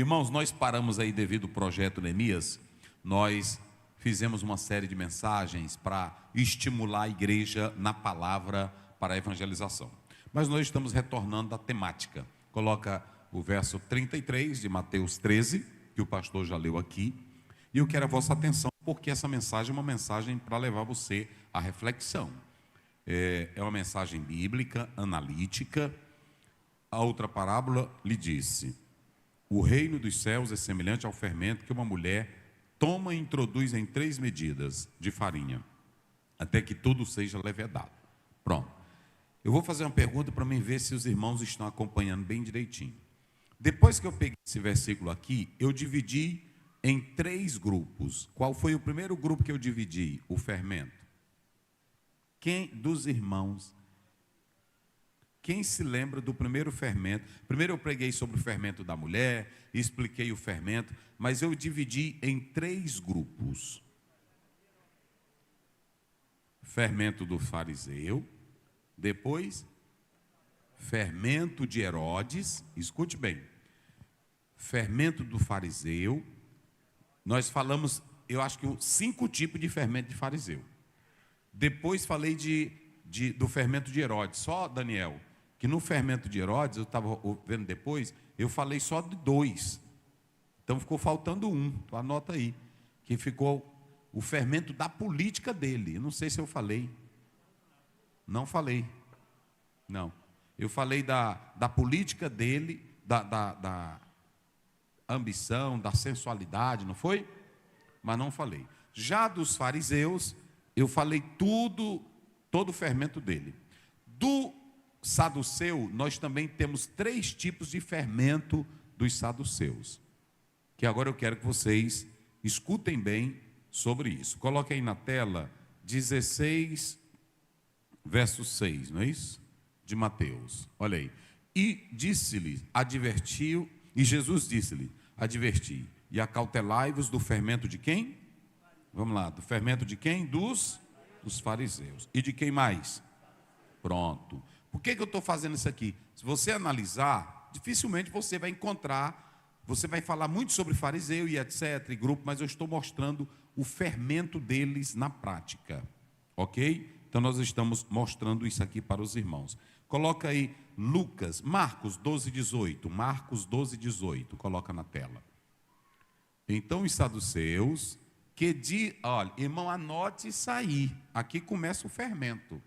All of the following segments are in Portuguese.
Irmãos, nós paramos aí devido ao projeto Neemias. Nós fizemos uma série de mensagens para estimular a igreja na palavra para a evangelização. Mas nós estamos retornando à temática. Coloca o verso 33 de Mateus 13, que o pastor já leu aqui. E eu quero a vossa atenção, porque essa mensagem é uma mensagem para levar você à reflexão. É uma mensagem bíblica, analítica. A outra parábola lhe disse: o reino dos céus é semelhante ao fermento que uma mulher toma e introduz em 3 medidas de farinha, até que tudo seja levedado. Pronto. Eu vou fazer uma pergunta para mim ver se os irmãos estão acompanhando bem direitinho. Depois que eu peguei esse versículo aqui, eu dividi em 3 grupos. Qual foi o primeiro grupo que eu dividi? O fermento. Quem dos irmãos... Quem se lembra do primeiro fermento? Primeiro eu preguei sobre o fermento da mulher, expliquei o fermento, mas eu dividi em 3 grupos. Fermento do fariseu, depois fermento de Herodes, escute bem, fermento do fariseu. Nós falamos, eu acho que 5 tipos de fermento de fariseu. Depois falei do fermento de Herodes, só Daniel, que no fermento de Herodes, eu estava vendo depois, eu falei só de 2. Então ficou faltando 1, então anota aí, que ficou o fermento da política dele. Eu não sei se eu falei. Não falei. Não. Eu falei da política dele, da ambição, da sensualidade, não foi? Mas não falei. Já dos fariseus, eu falei todo o fermento dele. Do saduceu, nós também temos 3 tipos de fermento dos saduceus, que agora eu quero que vocês escutem bem sobre isso. Coloque aí na tela 16, verso 6, não é isso? De Mateus, olha aí. E disse-lhe, advertiu, e Jesus disse-lhe, adverti, e acautelai-vos do fermento de quem? Vamos lá, do fermento de quem? Dos fariseus. E de quem mais? Pronto. Por que eu estou fazendo isso aqui? Se você analisar, dificilmente você vai encontrar, você vai falar muito sobre fariseu e etc, e grupo, mas eu estou mostrando o fermento deles na prática, ok? Então nós estamos mostrando isso aqui para os irmãos. Coloca aí Marcos 12, 18, Marcos 12, 18, coloca na tela. Então os saduceus, olha, irmão, anote isso aí, aqui começa o fermento.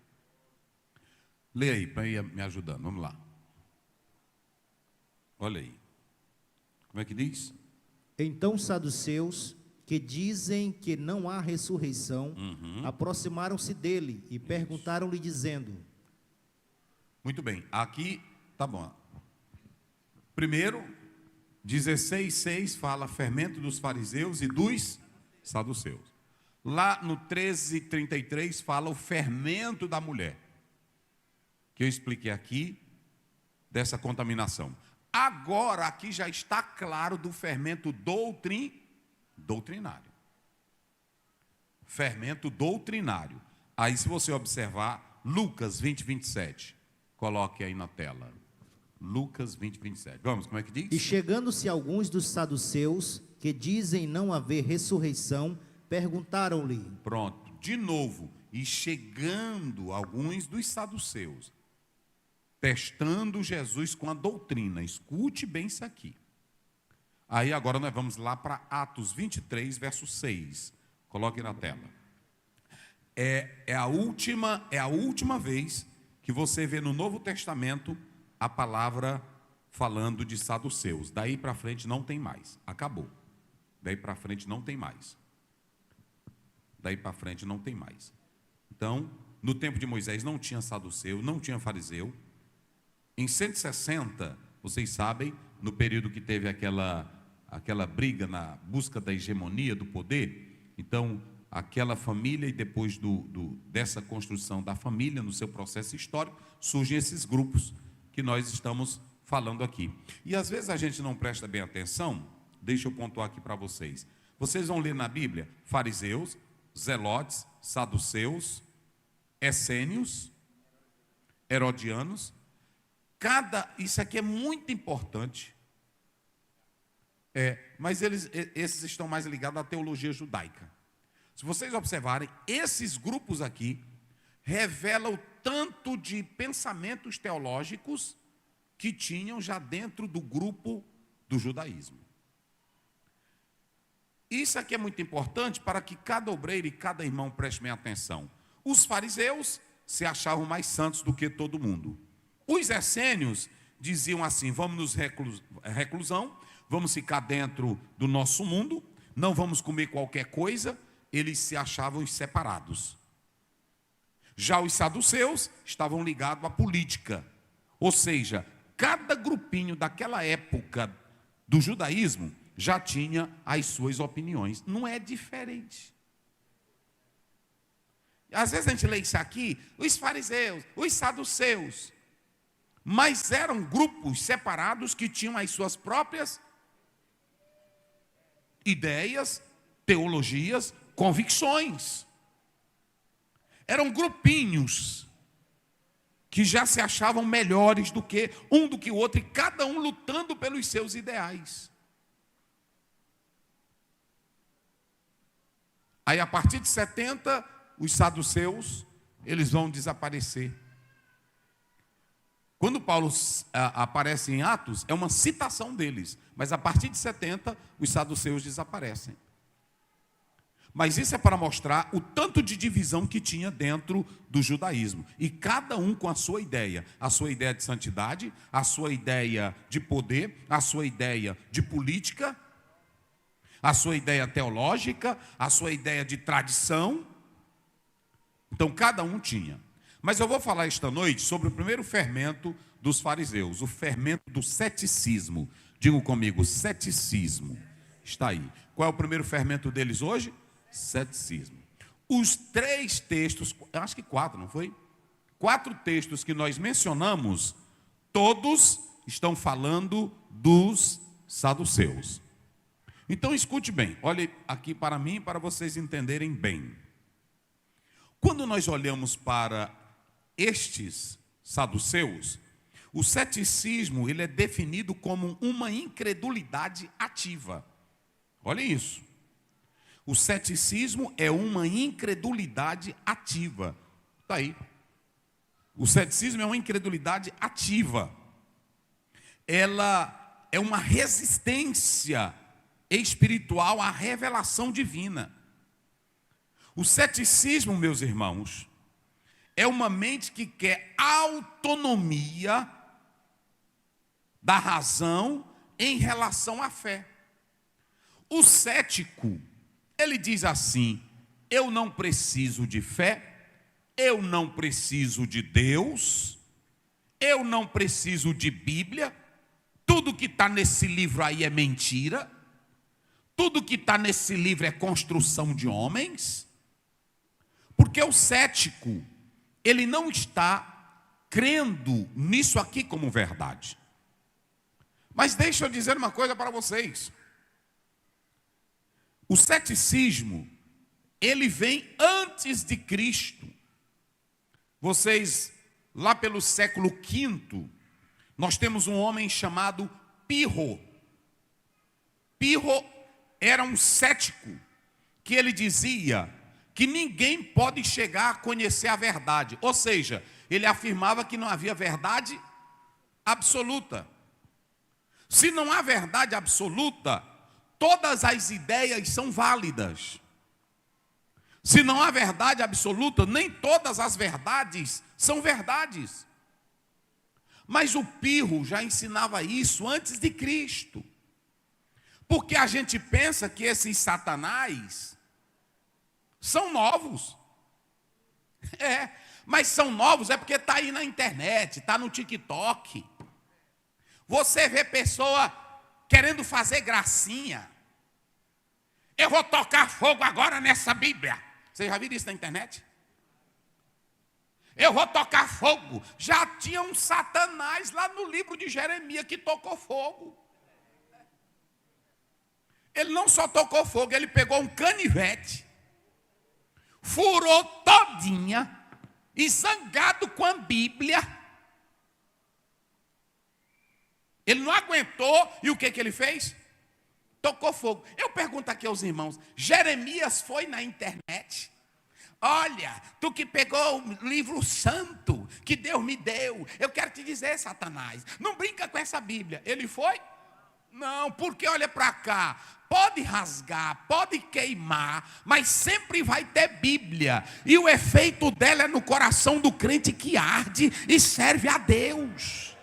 Leia aí, para ir me ajudando, vamos lá. Olha aí. Como é que diz? Então os saduceus, que dizem que não há ressurreição, aproximaram-se dele e perguntaram-lhe dizendo... Muito bem, aqui, tá bom. Primeiro, 16:6 fala fermento dos fariseus e dos saduceus. Lá no 13:33 fala o fermento da mulher, que eu expliquei aqui, dessa contaminação. Agora, aqui já está claro do fermento doutrinário. Fermento doutrinário. Aí, se você observar, Lucas 20, 27. Coloque aí na tela. Lucas 20, 27. Vamos, como é que diz? E chegando-se alguns dos saduceus, que dizem não haver ressurreição, perguntaram-lhe... Pronto, de novo. E chegando alguns dos saduceus, testando Jesus com a doutrina. Escute bem isso aqui. Aí agora nós vamos lá para Atos 23, verso 6. Coloque na tela. É a última vez que você vê no Novo Testamento a palavra falando de saduceus. Daí para frente não tem mais. Acabou. Daí para frente não tem mais. Daí para frente não tem mais. Então, no tempo de Moisés não tinha saduceu, não tinha fariseu. Em 160, vocês sabem, no período que teve aquela briga na busca da hegemonia do poder, então aquela família, e depois dessa construção da família, no seu processo histórico, surgem esses grupos que nós estamos falando aqui. E às vezes a gente não presta bem atenção, deixa eu pontuar aqui para vocês. Vocês vão ler na Bíblia fariseus, zelotes, saduceus, essênios, herodianos. Isso aqui é muito importante. Mas esses estão mais ligados à teologia judaica. Se vocês observarem, esses grupos aqui revelam o tanto de pensamentos teológicos que tinham já dentro do grupo do judaísmo. Isso aqui é muito importante para que cada obreiro e cada irmão preste bem atenção. Os fariseus se achavam mais santos do que todo mundo. Os essênios diziam assim: vamos nos reclusão, vamos ficar dentro do nosso mundo, não vamos comer qualquer coisa. Eles se achavam separados. Já os saduceus estavam ligados à política. Ou seja, cada grupinho daquela época do judaísmo já tinha as suas opiniões. Não é diferente. Às vezes a gente lê isso aqui, os fariseus, os saduceus. Mas eram grupos separados que tinham as suas próprias ideias, teologias, convicções. Eram grupinhos que já se achavam melhores do que o outro, e cada um lutando pelos seus ideais. Aí, a partir de 70, os saduceus, eles vão desaparecer. Quando Paulo aparece em Atos, é uma citação deles. Mas a partir de 70, os saduceus desaparecem. Mas isso é para mostrar o tanto de divisão que tinha dentro do judaísmo. E cada um com a sua ideia. A sua ideia de santidade, a sua ideia de poder, a sua ideia de política, a sua ideia teológica, a sua ideia de tradição. Então, cada um tinha. Mas eu vou falar esta noite sobre o primeiro fermento dos fariseus, o fermento do ceticismo. Digo comigo, ceticismo. Está aí. Qual é o primeiro fermento deles hoje? Ceticismo. Os 3 textos, acho que 4, não foi? 4 textos que nós mencionamos, todos estão falando dos saduceus. Então escute bem, olhe aqui para mim, para vocês entenderem bem. Quando nós olhamos para estes saduceus, o ceticismo ele é definido como uma incredulidade ativa. Olha isso. O ceticismo é uma incredulidade ativa. Está aí. O ceticismo é uma incredulidade ativa. Ela é uma resistência espiritual à revelação divina. O ceticismo, meus irmãos, é uma mente que quer autonomia da razão em relação à fé. O cético, ele diz assim: eu não preciso de fé, eu não preciso de Deus, eu não preciso de Bíblia, tudo que está nesse livro aí é mentira, tudo que está nesse livro é construção de homens, porque o cético, ele não está crendo nisso aqui como verdade. Mas deixa eu dizer uma coisa para vocês. O ceticismo, ele vem antes de Cristo. Vocês, lá pelo século V, nós temos um homem chamado Pirro. Pirro era um cético que ele dizia que ninguém pode chegar a conhecer a verdade. Ou seja, ele afirmava que não havia verdade absoluta. Se não há verdade absoluta, todas as ideias são válidas. Se não há verdade absoluta, nem todas as verdades são verdades. Mas o Pirro já ensinava isso antes de Cristo. Porque a gente pensa que esses satanás são novos. Mas são novos é porque está aí na internet, está no TikTok. Você vê pessoa querendo fazer gracinha. Eu vou tocar fogo agora nessa Bíblia. Você já viu isso na internet? Eu vou tocar fogo. Já tinha um satanás lá no livro de Jeremias que tocou fogo. Ele não só tocou fogo, ele pegou um canivete, furou todinha, e zangado com a Bíblia, ele não aguentou, e o que ele fez? tocou fogo. Eu pergunto aqui aos irmãos, Jeremias foi na internet? Olha, tu que pegou o livro santo que Deus me deu, eu quero te dizer, Satanás, não brinca com essa Bíblia. Ele foi? Não, porque olha para cá, pode rasgar, pode queimar, mas sempre vai ter Bíblia. E o efeito dela é no coração do crente que arde e serve a Deus.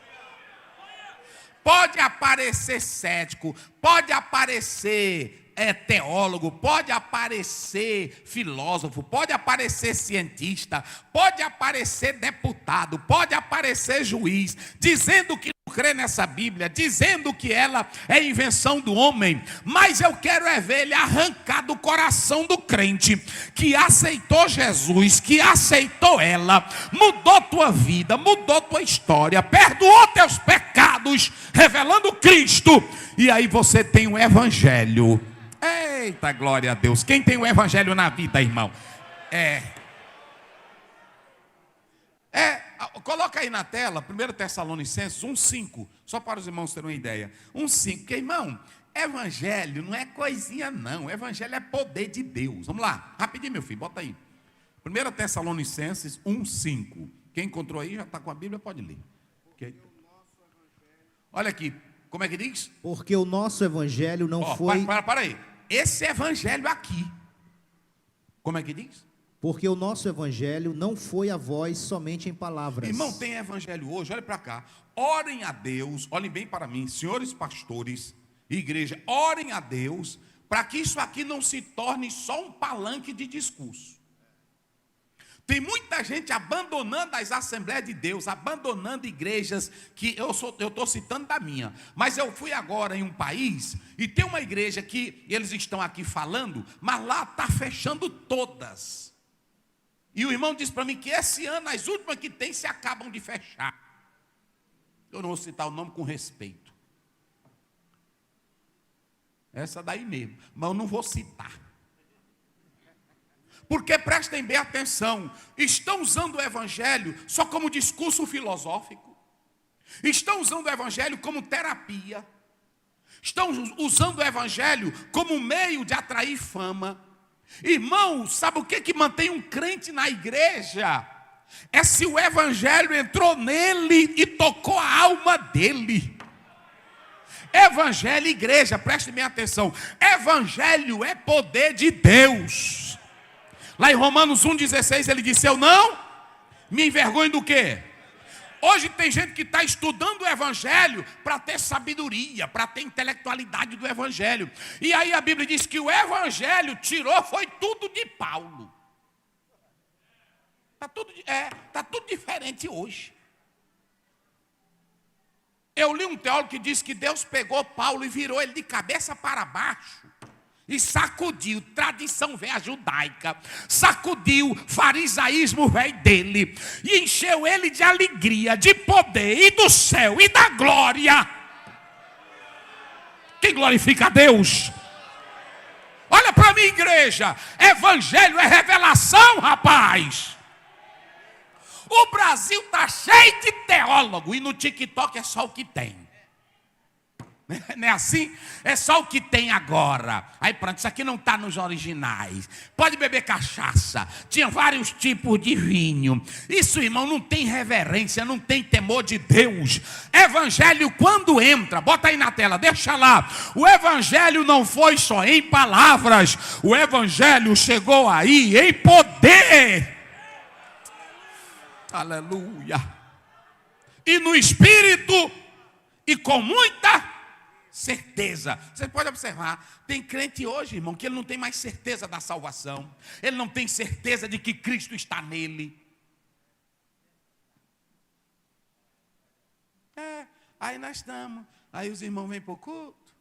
Pode aparecer cético, pode aparecer teólogo, pode aparecer filósofo, pode aparecer cientista, pode aparecer deputado, pode aparecer juiz, dizendo que não crê nessa Bíblia, dizendo que ela é invenção do homem, mas eu quero ver ele arrancar do coração do crente, que aceitou Jesus, que aceitou ela, mudou tua vida, mudou tua história, perdoou teus pecados, revelando Cristo, e aí você tem o Evangelho. Eita, glória a Deus. Quem tem o Evangelho na vida, irmão? Coloca aí na tela, 1 Tessalonicenses 1,5, só para os irmãos terem uma ideia. 1,5, porque, irmão, Evangelho não é coisinha não, Evangelho é poder de Deus. Vamos lá, rapidinho, meu filho, bota aí. 1 Tessalonicenses 1,5. Quem encontrou aí, já está com a Bíblia, pode ler. Okay. Olha aqui, como é que diz? Porque o nosso Evangelho não foi... Para aí. Esse Evangelho aqui, como é que diz? Porque o nosso Evangelho não foi a vós somente em palavras. Irmão, tem Evangelho hoje, olha para cá. Orem a Deus, olhem bem para mim, senhores pastores, igreja, orem a Deus, para que isso aqui não se torne só um palanque de discurso. Tem muita gente abandonando as Assembleias de Deus, abandonando igrejas, que eu estou citando da minha. Mas eu fui agora em um país, e tem uma igreja que eles estão aqui falando, mas lá está fechando todas. E o irmão disse para mim que esse ano, as últimas que tem, se acabam de fechar. Eu não vou citar o nome com respeito. Essa daí mesmo, mas eu não vou citar. Porque prestem bem atenção, estão usando o Evangelho só como discurso filosófico, estão usando o Evangelho como terapia, estão usando o Evangelho como meio de atrair fama. Irmão, sabe o que mantém um crente na igreja? É se o Evangelho entrou nele e tocou a alma dele. Evangelho, igreja, prestem bem atenção, Evangelho é poder de Deus. Lá em Romanos 1,16 ele disse, eu não me envergonho do quê? Hoje tem gente que está estudando o Evangelho para ter sabedoria, para ter intelectualidade do Evangelho. E aí a Bíblia diz que o Evangelho tirou, foi tudo de Paulo. Está tudo diferente hoje. Eu li um teólogo que disse que Deus pegou Paulo e virou ele de cabeça para baixo. E sacudiu tradição velha judaica, sacudiu farisaísmo velho dele, e encheu ele de alegria, de poder, e do céu, e da glória. Quem glorifica a Deus? Olha para mim, igreja, Evangelho é revelação, rapaz. O Brasil está cheio de teólogo, e no TikTok é só o que tem. Não é assim? É só o que tem agora. Aí pronto, isso aqui não está nos originais. Pode beber cachaça. Tinha vários tipos de vinho. Isso, irmão, não tem reverência, não tem temor de Deus. Evangelho quando entra, bota aí na tela, deixa lá. O Evangelho não foi só em palavras. O Evangelho chegou aí em poder. Aleluia. E no Espírito e com muita certeza. Você pode observar, tem crente hoje, irmão, que ele não tem mais certeza da salvação. Ele não tem certeza de que Cristo está nele. Aí nós estamos. Aí os irmãos vêm para o culto.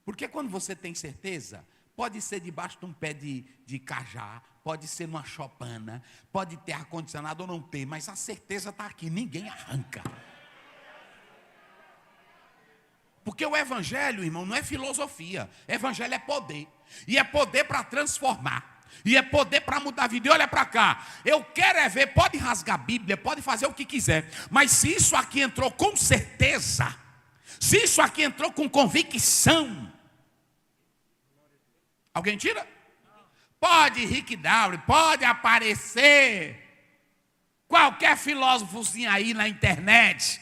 Porque quando você tem certeza, pode ser debaixo de um pé de cajá, pode ser numa chopana, pode ter ar-condicionado ou não ter, mas a certeza está aqui, ninguém arranca. Porque o Evangelho, irmão, não é filosofia. Evangelho é poder. E é poder para transformar. E é poder para mudar a vida. E olha para cá. Eu quero ver, pode rasgar a Bíblia, pode fazer o que quiser. Mas se isso aqui entrou com certeza, se isso aqui entrou com convicção, Alguém tira? Pode Rick Dowry, pode aparecer qualquer filósofozinho aí na internet,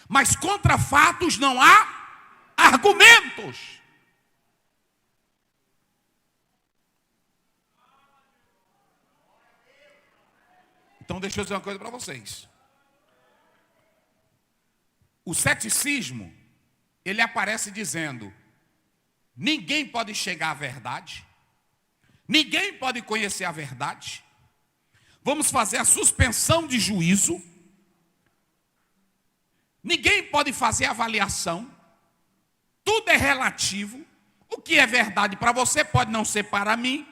mas contra fatos não há argumentos. Então deixa eu dizer uma coisa para vocês. O ceticismo, ele aparece dizendo: ninguém pode chegar à verdade, ninguém pode conhecer a verdade, vamos fazer a suspensão de juízo, ninguém pode fazer avaliação, tudo é relativo, o que é verdade para você pode não ser para mim.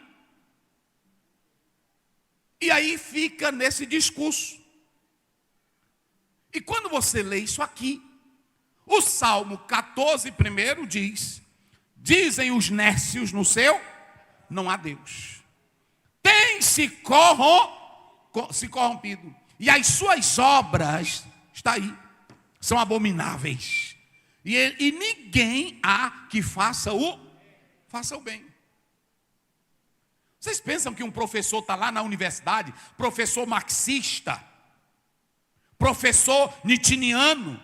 E aí fica nesse discurso. E quando você lê isso aqui, o Salmo 14 primeiro diz: dizem os nércios no seu, não há Deus. Tem se corrompido. E as suas obras, está aí, são abomináveis. E ninguém há que faça o bem. Vocês pensam que um professor está lá na universidade, professor marxista, professor nietzscheano,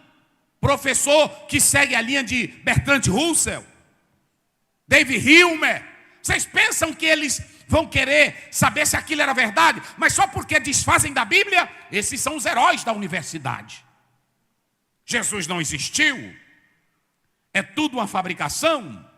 professor que segue a linha de Bertrand Russell, David Hume, vocês pensam que eles vão querer saber se aquilo era verdade, mas só porque desfazem da Bíblia? Esses são os heróis da universidade. Jesus não existiu, é tudo uma fabricação,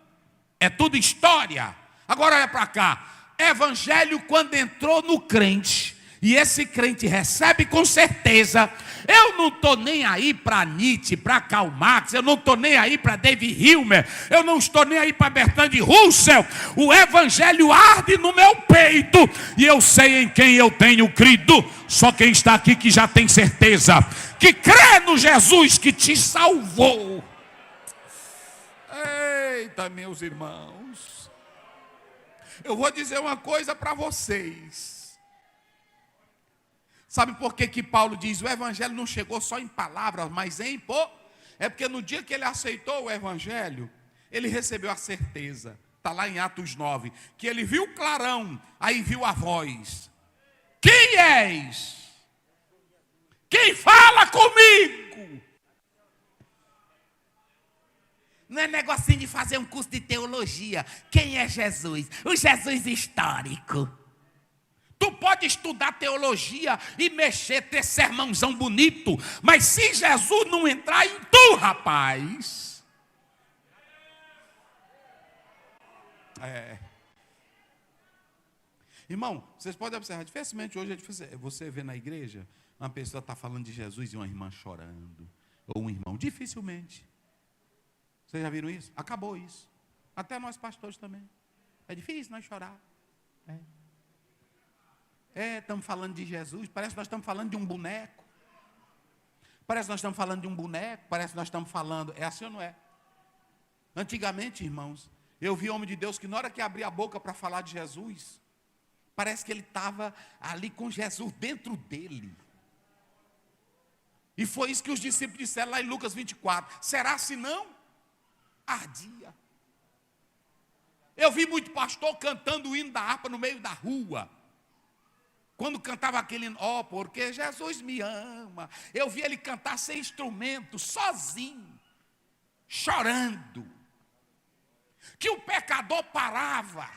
é tudo história. Agora olha para cá. Evangelho, quando entrou no crente, e esse crente recebe com certeza, eu não estou nem aí para Nietzsche, para Karl Marx, eu não estou nem aí para David Hume, eu não estou nem aí para Bertrand Russell. O evangelho arde no meu peito, e eu sei em quem eu tenho crido. Só quem está aqui que já tem certeza, que crê no Jesus que te salvou. Eita, meus irmãos, eu vou dizer uma coisa para vocês. Sabe por que Paulo diz: o evangelho não chegou só em palavras, mas em É porque no dia que ele aceitou o evangelho, ele recebeu a certeza. Está lá em Atos 9, que ele viu o clarão, aí viu a voz: quem és? Quem fala comigo? Não é negocinho de fazer um curso de teologia. Quem é Jesus? O Jesus histórico. Tu pode estudar teologia e mexer, ter sermãozão bonito, mas se Jesus não entrar em tu, rapaz. Irmão, vocês podem observar, dificilmente hoje você vê na igreja uma pessoa está falando de Jesus e uma irmã chorando, ou um irmão, dificilmente. Vocês já viram isso? Acabou isso. Até nós pastores também. É difícil nós chorar. Estamos falando de Jesus. Parece que nós estamos falando de um boneco. Parece que nós estamos falando de um boneco. Parece que nós estamos falando. É assim ou não é? Antigamente, irmãos, eu vi homem de Deus que na hora que abria a boca para falar de Jesus, parece que ele estava ali com Jesus dentro dele. E foi isso que os discípulos disseram lá em Lucas 24. Será se não? Ardia. Eu vi muito pastor cantando o hino da harpa no meio da rua. Quando cantava aquele hino, porque Jesus me ama. Eu vi ele cantar sem instrumento, sozinho, chorando. Que o pecador parava.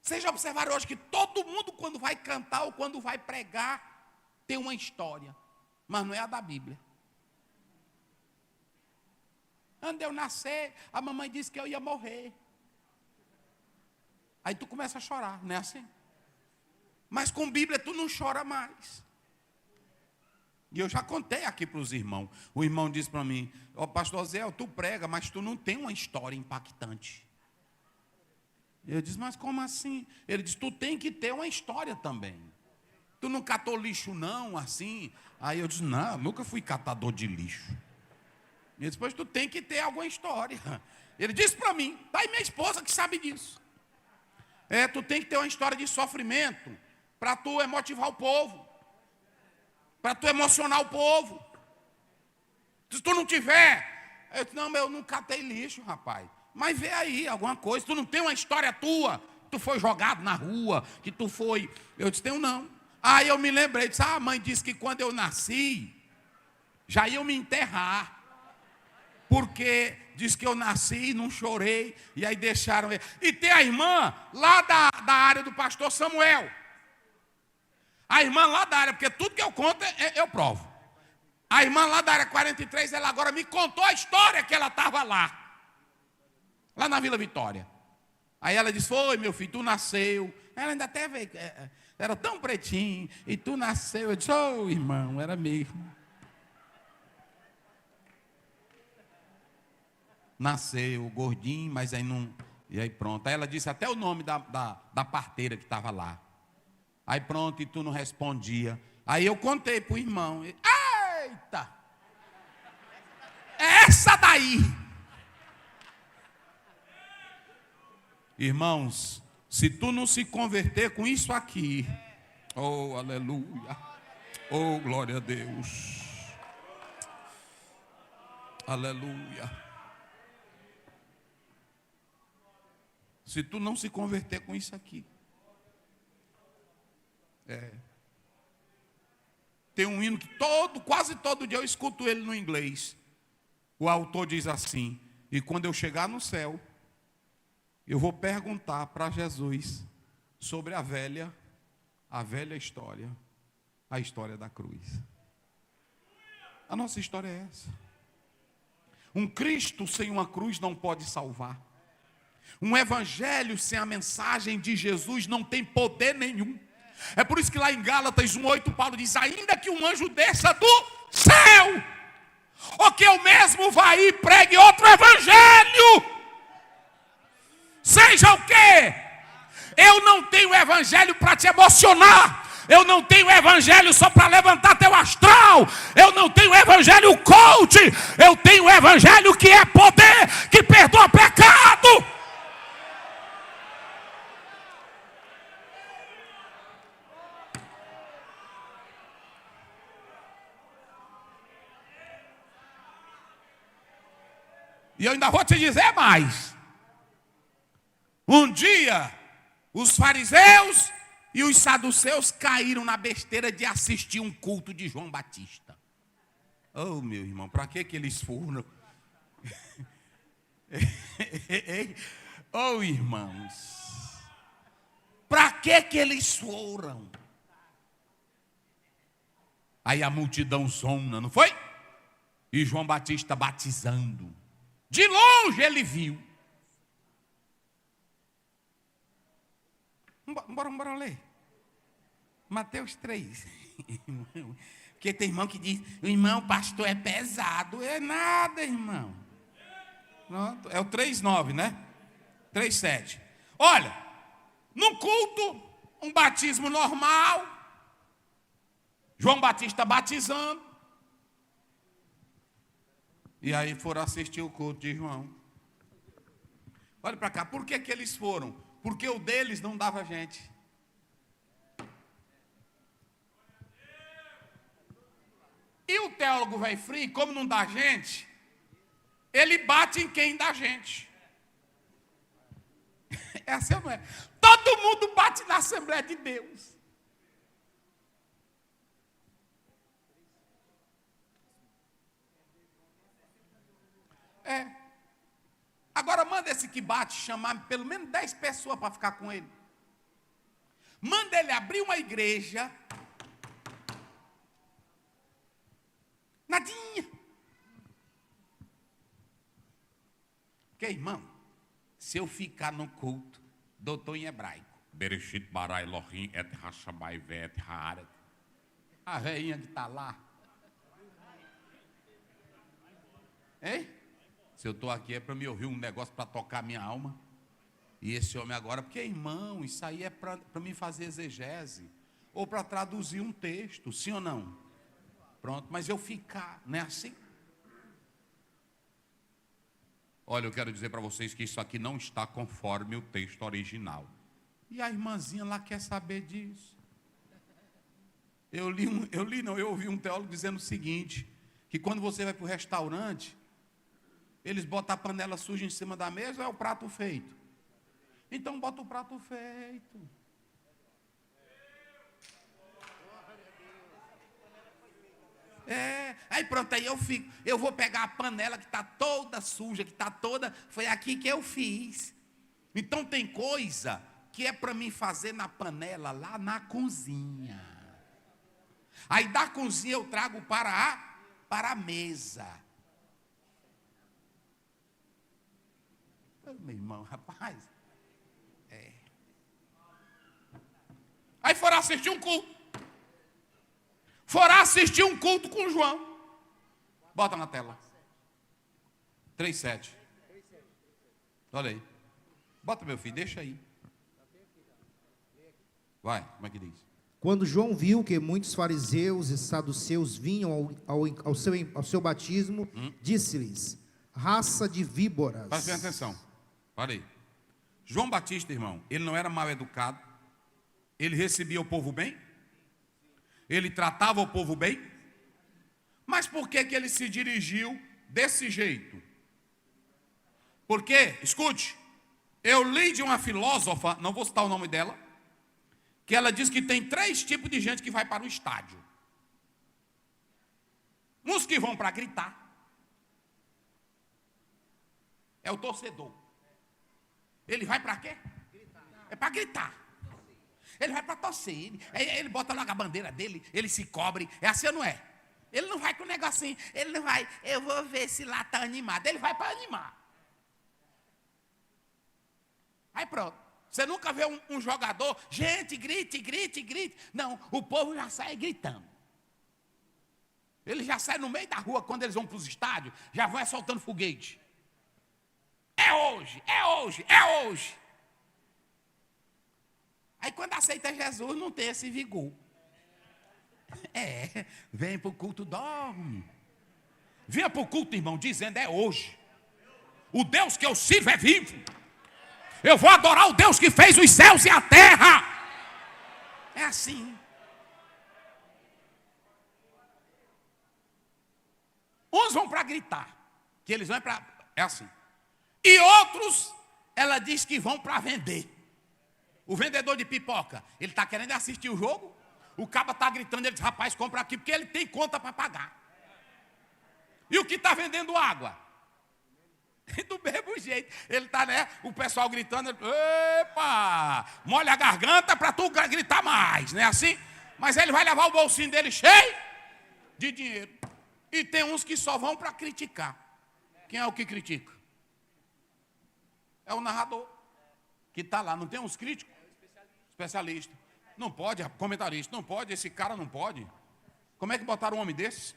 Vocês já observaram hoje que todo mundo, quando vai cantar ou quando vai pregar, tem uma história, mas não é a da Bíblia. Quando eu nascer, a mamãe disse que eu ia morrer. Aí tu começa a chorar, não é assim? Mas com Bíblia tu não chora mais. E eu já contei aqui para os irmãos. O irmão disse para mim: pastor Zé, tu prega, mas tu não tem uma história impactante. Eu disse: mas como assim? Ele disse: tu tem que ter uma história também. Tu não catou lixo não, assim? Aí eu disse: não, nunca fui catador de lixo. E depois tu tem que ter alguma história. Ele disse para mim, tá aí minha esposa que sabe disso. Tu tem que ter uma história de sofrimento para tu motivar o povo, para tu emocionar o povo. Se tu não tiver, eu disse: não, eu não catei lixo, rapaz. mas vê aí alguma coisa. Tu não tem uma história tua? Tu foi jogado na rua, que tu foi... Eu disse, tenho não. Aí eu me lembrei, disse, a mãe disse que quando eu nasci, já iam me enterrar. Porque diz que eu nasci, não chorei, e aí deixaram... E tem a irmã lá da área do pastor Samuel. A irmã lá da área, porque tudo que eu conto eu provo. A irmã lá da área 43, ela agora me contou a história que ela estava lá na Vila Vitória. Aí ela disse, foi meu filho, tu nasceu. Ela ainda até veio, era tão pretinho, e tu nasceu. Eu disse, ô irmão, era mesmo. Nasceu gordinho, mas aí não... E aí pronto. Aí ela disse até o nome da parteira que estava lá. Aí pronto, e tu não respondia. Aí eu contei para o irmão. Eita! Essa daí! Irmãos, se tu não se converter com isso aqui, oh, aleluia, oh, glória a Deus, aleluia. Se tu não se converter com isso aqui, tem um hino que quase todo dia eu escuto ele no inglês. O autor diz assim, e quando eu chegar no céu, eu vou perguntar para Jesus sobre a velha história, a história da cruz. A nossa história é essa. Um Cristo sem uma cruz não pode salvar. Um evangelho sem a mensagem de Jesus não tem poder nenhum. É por isso que lá em Gálatas 1:8 Paulo diz, ainda que um anjo desça do céu, ou que eu mesmo vá e pregue outro evangelho, seja o quê? Eu não tenho evangelho para te emocionar. Eu não tenho evangelho só para levantar teu astral. Eu não tenho evangelho coach. Eu tenho evangelho que é poder, que perdoa pecado. E eu ainda vou te dizer mais. Um dia, os fariseus e os saduceus caíram na besteira de assistir um culto de João Batista. Oh, meu irmão, para que eles foram? Oh, irmãos, para que eles foram? Aí a multidão zona, não foi? E João Batista batizando. De longe ele viu. Bora ler. Mateus 3. Porque tem irmão que diz, o irmão pastor é pesado. É nada, irmão. Pronto. É o 3:9, né? 3:7. Olha, num culto, um batismo normal. João Batista batizando. E aí foram assistir o culto de João. Olha para cá, por que eles foram? Porque o deles não dava gente. E o teólogo velho frio, como não dá gente, ele bate em quem dá gente. É assim ou não é? Todo mundo bate na Assembleia de Deus. Agora manda esse que bate chamar pelo menos 10 pessoas para ficar com ele. Manda ele abrir uma igreja. Nadinha. Porque, irmão, se eu ficar no culto, doutor em hebraico. Bereshit bara Elohim et hashabai vet haaret. A veinha que está lá. Hein? Se eu estou aqui é para me ouvir um negócio para tocar minha alma. E esse homem agora, porque irmão, isso aí é para mim fazer exegese. Ou para traduzir um texto, sim ou não? Pronto, mas eu ficar, não é assim? Olha, eu quero dizer para vocês que isso aqui não está conforme o texto original. E a irmãzinha lá quer saber disso. Eu ouvi um teólogo dizendo o seguinte, que quando você vai para o restaurante, Eles botam a panela suja em cima da mesa ou é o prato feito? Então bota o prato feito. Aí pronto, aí eu vou pegar a panela que está toda suja, que está toda, foi aqui que eu fiz. Então tem coisa que é para mim fazer na panela, lá na cozinha. Aí da cozinha eu trago para a mesa. Meu irmão, rapaz. Aí foram assistir um culto. Foram assistir um culto com João. Bota na tela. 3:7. Olha aí. Bota, meu filho, deixa aí. Vai, como é que diz? Quando João viu que muitos fariseus e saduceus vinham ao seu batismo, disse-lhes: raça de víboras. Presta atenção. Olha aí. João Batista, irmão, ele não era mal educado. Ele recebia o povo bem. Ele tratava o povo bem. Mas por que ele se dirigiu desse jeito? Porque, escute, eu li de uma filósofa, não vou citar o nome dela, que ela diz que tem 3 tipos de gente que vai para o estádio. Uns que vão para gritar. É o torcedor. Ele vai para quê? É para gritar. Ele vai para torcer. Ele bota logo a bandeira dele, ele se cobre. É assim ou não é? Ele não vai com o negocinho. Ele não vai, eu vou ver se lá está animado. Ele vai para animar. Aí pronto. Você nunca vê um jogador, gente, grite, grite, grite. Não, o povo já sai gritando. Ele já sai no meio da rua, quando eles vão para os estádios, já vai soltando foguete. É hoje, é hoje, é hoje. Aí quando aceita Jesus, não tem esse vigor. Vem para o culto, dorme. Venha para o culto, irmão, dizendo: é hoje. O Deus que eu sirvo é vivo. Eu vou adorar o Deus que fez os céus e a terra. É assim. Uns vão para gritar, que eles vão para... É assim. E outros, ela diz que vão para vender. O vendedor de pipoca, ele está querendo assistir o jogo. O caba está gritando, ele diz: rapaz, compra aqui, porque ele tem conta para pagar. E o que está vendendo água? Do mesmo jeito, ele está, né? O pessoal gritando, epa, molha a garganta para tu gritar mais, não é assim? Mas ele vai levar o bolsinho dele cheio de dinheiro. E tem uns que só vão para criticar. Quem é o que critica? É o narrador que está lá. Não tem uns críticos? Especialista. Não pode, comentarista, não pode, esse cara não pode. Como é que botaram um homem desse?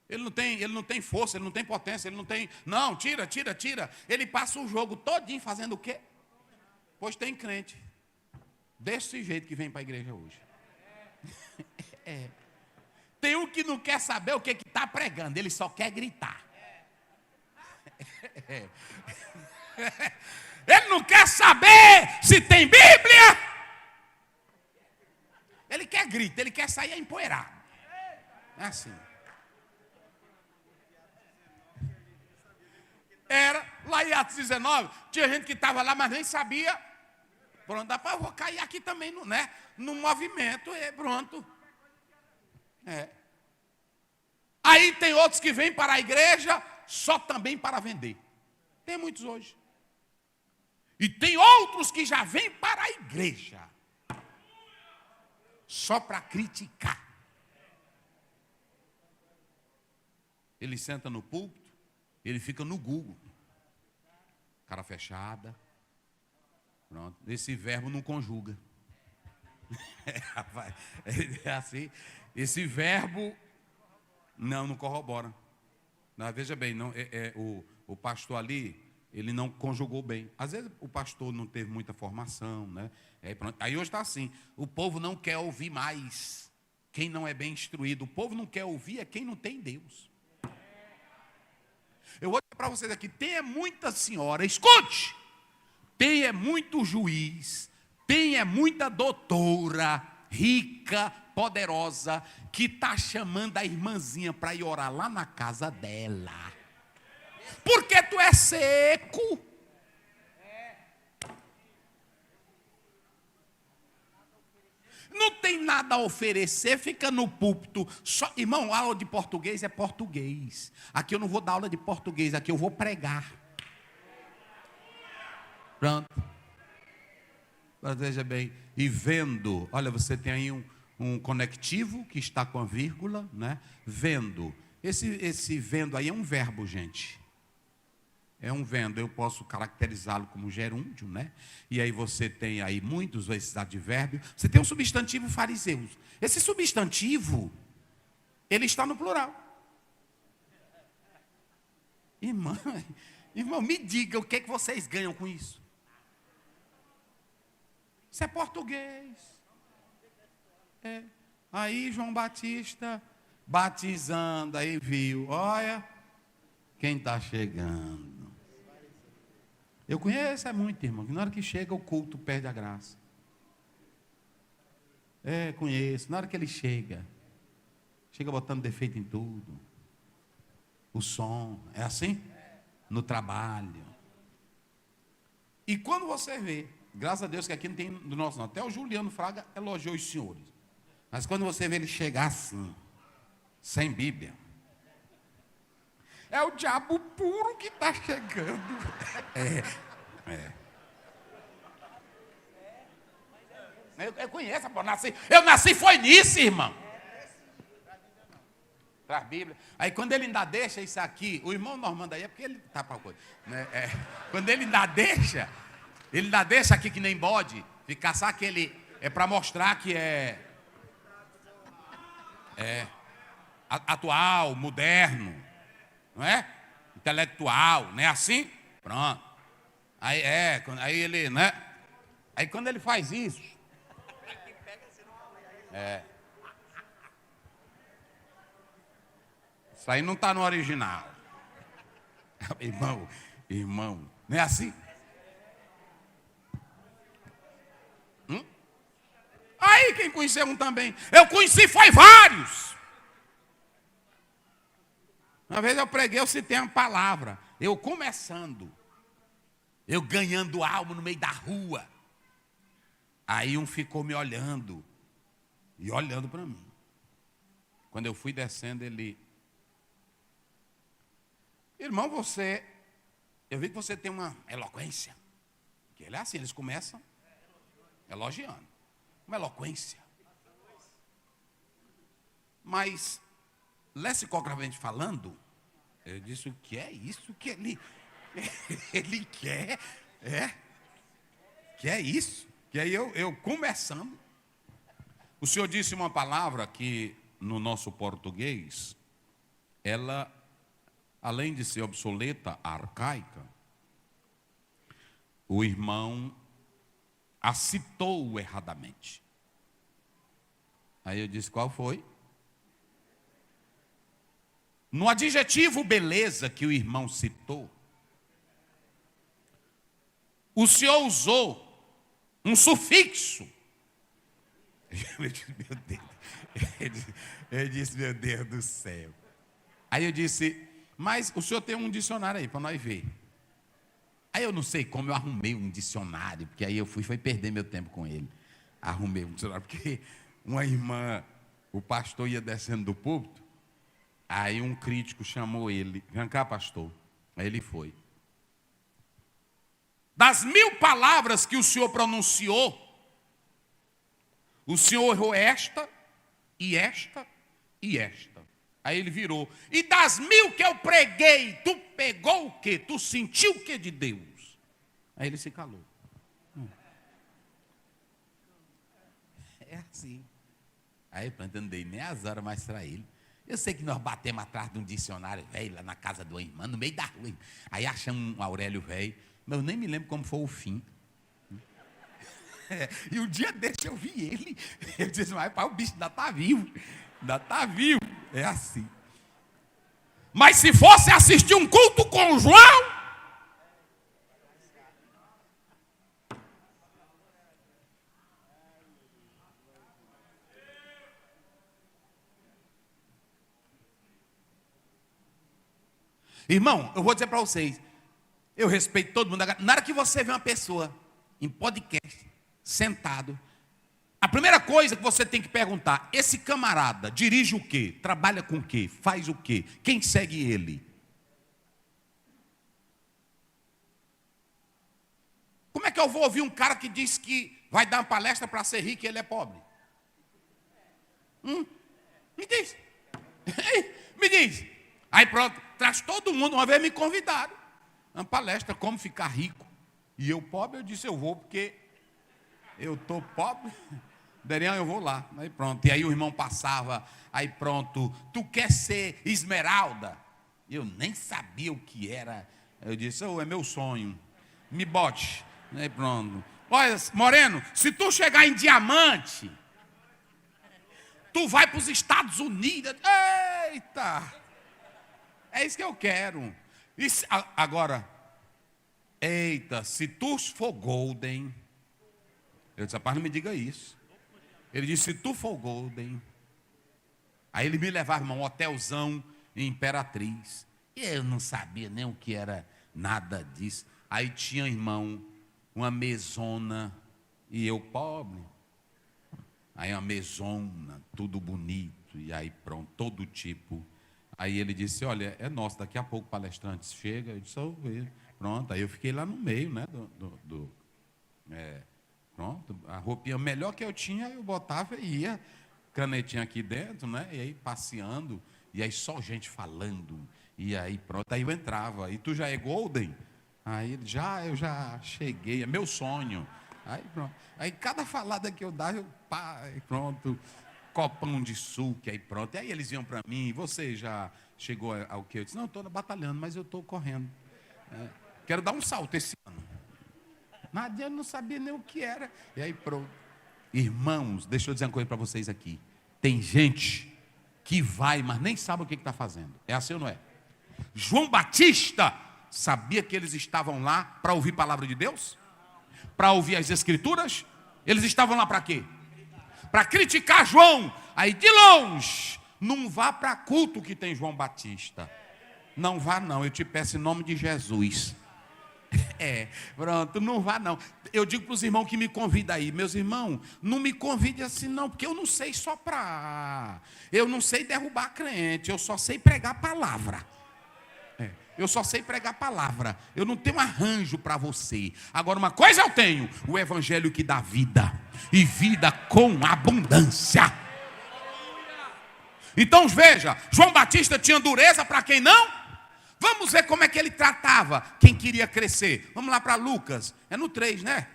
Ele não tem força, ele não tem potência, ele não tem... Não, tira. Ele passa o jogo todinho fazendo o quê? Pois tem crente desse jeito que vem para a igreja hoje. Tem um que não quer saber o que está pregando, ele só quer gritar. Ele não quer saber se tem Bíblia. Ele quer grito, ele quer sair empoeirado. É assim. Era, lá em Atos 19, tinha gente que estava lá, mas nem sabia. Pronto, dá para eu vou cair aqui também, né? No movimento, pronto. Aí tem outros que vêm para a igreja só também para vender. Tem muitos hoje. E tem outros que já vêm para a igreja só para criticar. Ele senta no púlpito, ele fica no Google. Cara fechada. Pronto. Esse verbo não conjuga. Rapaz, é assim. Esse verbo não corrobora. Não, veja bem, não, o pastor ali, ele não conjugou bem. Às vezes o pastor não teve muita formação, né? Aí hoje está assim, o povo não quer ouvir mais quem não é bem instruído. O povo não quer ouvir é quem não tem Deus. Eu vou dizer para vocês aqui, tem muita senhora, escute, tem muito juiz, tem muita doutora, rica, poderosa, que está chamando a irmãzinha para ir orar lá na casa dela. porque tu é seco. Não tem nada a oferecer, fica no púlpito. Só, irmão, aula de português é português. Aqui eu não vou dar aula de português, aqui eu vou pregar. Pronto. Veja bem, e vendo, olha, você tem aí um conectivo que está com a vírgula, né? Vendo. Esse vendo aí é um verbo, gente. É um vendo, eu posso caracterizá-lo como gerúndio, né? E aí você tem aí muitos esses advérbios. Você tem um substantivo fariseus. Esse substantivo, ele está no plural. Irmão, me diga o que vocês ganham com isso. Isso é português. É. Aí João Batista batizando, aí viu, olha quem está chegando. Eu conheço, é muito, irmão, que na hora que chega o culto perde a graça. Conheço, na hora que ele chega botando defeito em tudo. O som, é assim? No trabalho. E quando você vê, graças a Deus que aqui não tem do nosso não, até o Juliano Fraga elogiou os senhores. Mas quando você vê ele chegar assim, sem Bíblia, é o diabo puro que está chegando. Eu conheço, pô, eu nasci foi nisso, irmão. Traz Bíblia. Aí quando ele ainda deixa isso aqui, o irmão Normando aí é porque ele tá para coisa. Né? Quando ele ainda deixa aqui que nem bode, ficar só aquele, é para mostrar que é atual, moderno, não é? Intelectual, não é assim? Pronto. Aí ele, né? Aí quando ele faz isso, isso aí não está no original. Irmão, não é assim? Aí quem conheceu um também. Eu conheci, foi vários. Uma vez eu preguei, eu citei uma palavra. Eu começando. Eu ganhando alma no meio da rua. Aí um ficou me olhando. E olhando para mim. Quando eu fui descendo, ele... Irmão, eu vi que você tem uma eloquência. Que ele é assim, eles começam elogiando. Uma eloquência. Mas, lexicografamente falando, eu disse, o que é isso que ele quer? Que é isso? Que aí eu começando. O senhor disse uma palavra que, no nosso português, ela, além de ser obsoleta, arcaica, o irmão a citou erradamente. Aí eu disse, qual foi? No adjetivo beleza que o irmão citou, o senhor usou um sufixo. Eu disse, meu Deus do céu. Aí eu disse, mas o senhor tem um dicionário aí para nós ver. Aí eu não sei como eu arrumei um dicionário, porque aí eu foi perder meu tempo com ele. Arrumei um dicionário, porque uma irmã, o pastor ia descendo do púlpito, aí um crítico chamou ele, vem cá, pastor. Aí ele foi. Das 1000 palavras que o senhor pronunciou, o senhor errou esta, e esta, e esta. Aí ele virou. E das 1000 que eu preguei, tu pegou o quê? Tu sentiu o quê de Deus? Aí ele se calou. É assim. Aí pronto, eu não dei nem as horas mais para ele. Eu sei que nós batemos atrás de um dicionário velho lá na casa de uma irmã, no meio da rua. Aí achamos um Aurélio velho, mas eu nem me lembro como foi o fim. E um dia desse eu vi ele. Eu disse, mas pai, o bicho ainda está vivo. Ainda está vivo. É assim. Mas se fosse assistir um culto com João, Irmão, eu vou dizer para vocês, eu respeito todo mundo. Na hora que você vê uma pessoa em podcast, sentado, a primeira coisa que você tem que perguntar, esse camarada dirige o quê? Trabalha com o quê? Faz o quê? Quem segue ele? Como é que eu vou ouvir um cara que diz que vai dar uma palestra para ser rico e ele é pobre? Me diz. Me diz. Aí pronto, traz todo mundo. Uma vez me convidaram. Uma palestra, como ficar rico. E eu pobre, eu disse, eu vou porque eu estou pobre. Daniel, eu vou lá. Aí pronto. E aí o irmão passava. Aí pronto. Tu quer ser esmeralda? Eu nem sabia o que era. Eu disse, é meu sonho. Me bote. Aí pronto. Olha, Moreno, se tu chegar em diamante, tu vai para os Estados Unidos. Eita! É isso que eu quero. Agora, eita, se tu for golden. Eu disse, rapaz, não me diga isso. Ele disse, se tu for golden. Aí ele me levava, irmão, um hotelzão em Imperatriz. E eu não sabia nem o que era nada disso. Aí tinha, irmão, uma mesona. E eu pobre. Aí uma mesona, tudo bonito. E aí pronto, todo tipo. Aí ele disse, olha, é nosso, daqui a pouco o palestrante chega. Eu disse, pronto. Aí eu fiquei lá no meio, né, pronto, a roupinha melhor que eu tinha, eu botava e ia, canetinha aqui dentro, né, e aí passeando, e aí só gente falando, e aí pronto, aí eu entrava, e tu já é golden? Aí eu já cheguei, é meu sonho. Aí pronto, aí cada falada que eu dava, aí pronto, copão de suco, aí pronto, e aí eles iam para mim, você já chegou ao que? Eu disse, não, estou batalhando, mas eu estou correndo, quero dar um salto esse ano. Nada, eu não sabia nem o que era. E aí pronto. Irmãos, deixa eu dizer uma coisa para vocês aqui. Tem gente que vai, mas nem sabe o que está fazendo. É assim ou não é? João Batista sabia que eles estavam lá para ouvir a palavra de Deus? Para ouvir as escrituras? Eles estavam lá para quê? Para criticar João. Aí de longe, não vá para culto que tem João Batista. Não vá não, eu te peço em nome de Jesus. Pronto, não vá não. Eu digo para os irmãos que me convidam aí, meus irmãos, não me convide assim não, porque eu não sei soprar, eu não sei derrubar crente, eu só sei pregar a palavra. Eu só sei pregar a palavra, eu não tenho arranjo para você. Agora uma coisa eu tenho, o evangelho que dá vida, e vida com abundância. Então veja, João Batista tinha dureza para quem não? Vamos ver como é que ele tratava quem queria crescer. Vamos lá para Lucas. É no 3, né?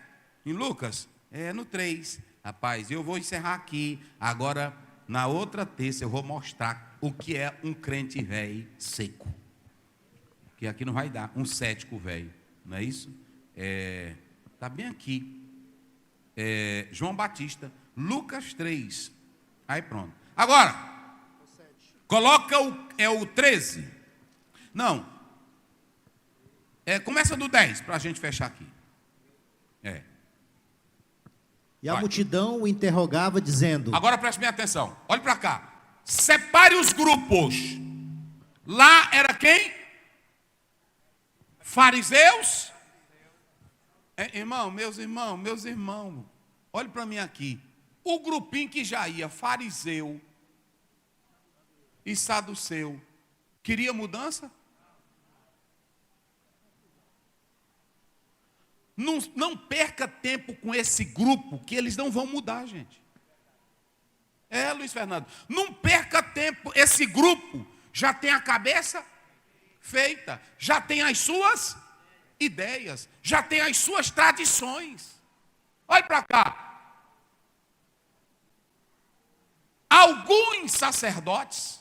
Em Lucas? É no 3. Rapaz, eu vou encerrar aqui. Agora, na outra terça, eu vou mostrar o que é um crente velho seco. Que aqui não vai dar. Um cético velho. Não é isso? Está bem aqui. João Batista. Lucas 3. Aí pronto. Agora, coloca o 13. Não, começa do 10, para a gente fechar aqui. E a multidão o interrogava, dizendo... Agora preste bem atenção, olhe para cá. Separe os grupos. Lá era quem? Fariseus. Meus irmãos, olhe para mim aqui. O grupinho que já ia, fariseu e saduceu, queria mudança? Não perca tempo com esse grupo, que eles não vão mudar, gente. Luiz Fernando, não perca tempo, esse grupo já tem a cabeça feita, já tem as suas ideias, já tem as suas tradições. Olha para cá. Alguns sacerdotes,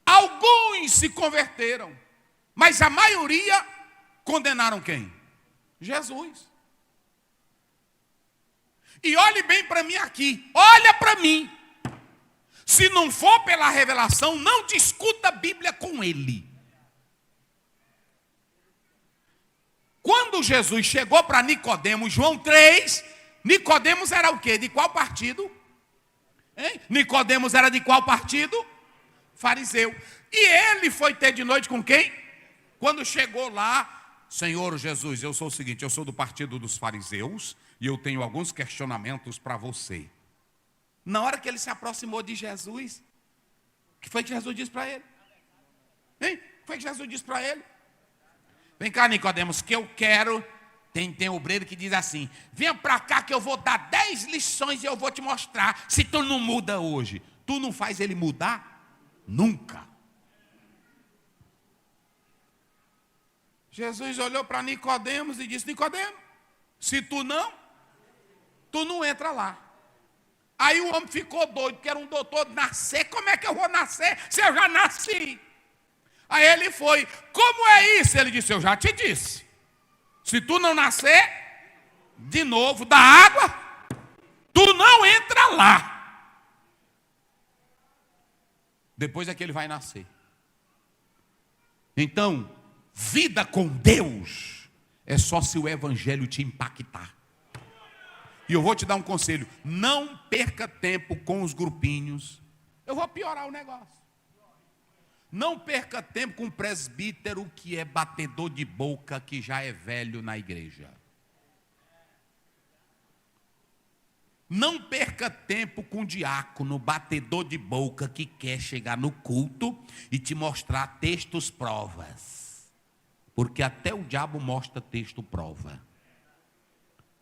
alguns se converteram, mas a maioria condenaram quem? Jesus. E olhe bem para mim aqui, olha para mim. Se não for pela revelação, não discuta a Bíblia com ele. Quando Jesus chegou para Nicodemos, João 3, Nicodemos era o quê? De qual partido? Nicodemos era de qual partido? Fariseu. E ele foi ter de noite com quem? Quando chegou lá, Senhor Jesus, eu sou o seguinte, eu sou do partido dos fariseus e eu tenho alguns questionamentos para você. Na hora que ele se aproximou de Jesus, o que foi que Jesus disse para ele? Hein? O que foi que Jesus disse para ele? Vem cá, Nicodemos, que eu quero... Tem obreiro que diz assim, venha para cá que eu vou dar 10 lições e eu vou te mostrar se tu não muda hoje. Tu não faz ele mudar? Nunca. Jesus olhou para Nicodemos e disse, Nicodemos, se tu não entra lá. Aí o homem ficou doido, que era um doutor de nascer. Como é que eu vou nascer se eu já nasci? Aí ele foi, como é isso? Ele disse, eu já te disse. Se tu não nascer de novo da água, tu não entra lá. Depois é que ele vai nascer. Então, vida com Deus é só se o evangelho te impactar. E eu vou te dar um conselho, não perca tempo com os grupinhos. Eu vou piorar o negócio. Não perca tempo com um presbítero que é batedor de boca, que já é velho na igreja. Não perca tempo com um diácono, batedor de boca, que quer chegar no culto e te mostrar textos provas. Porque até o diabo mostra texto prova.